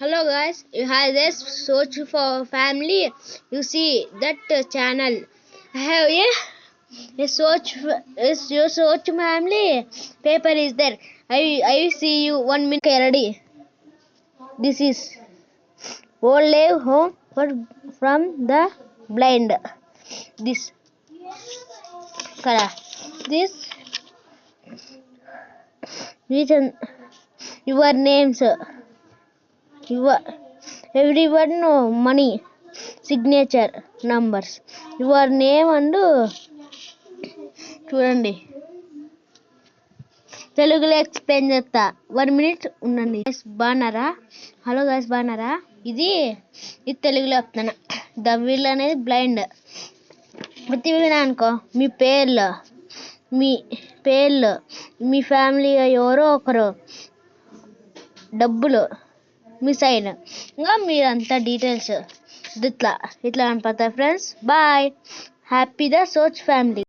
Hello guys, you have this search for family. You see that channel. I have a search. Is your search family? Paper is there. I see you 1 minute already. This is old age home from the blind. This color. This written your names. Your everyone know money. Signature numbers your name and చూడండి తెలుగులో explain చేస్తా 1 minute ఉండండి. బాగున్నారా? Hello guys, బాగున్నారా? ఇది తెలుగులో చెప్తాను. The will అనేది బ్లైండ్. ప్రతి అనుకో మీ పేర్లు మీ ఫ్యామిలీ ఎవరో ఒకరు డబ్బులు మీ సైడ్ ఇంకా మీరంతా డీటెయిల్స్ ఇట్లా కనపడతాయి friends. Bye. Happy the Soch family.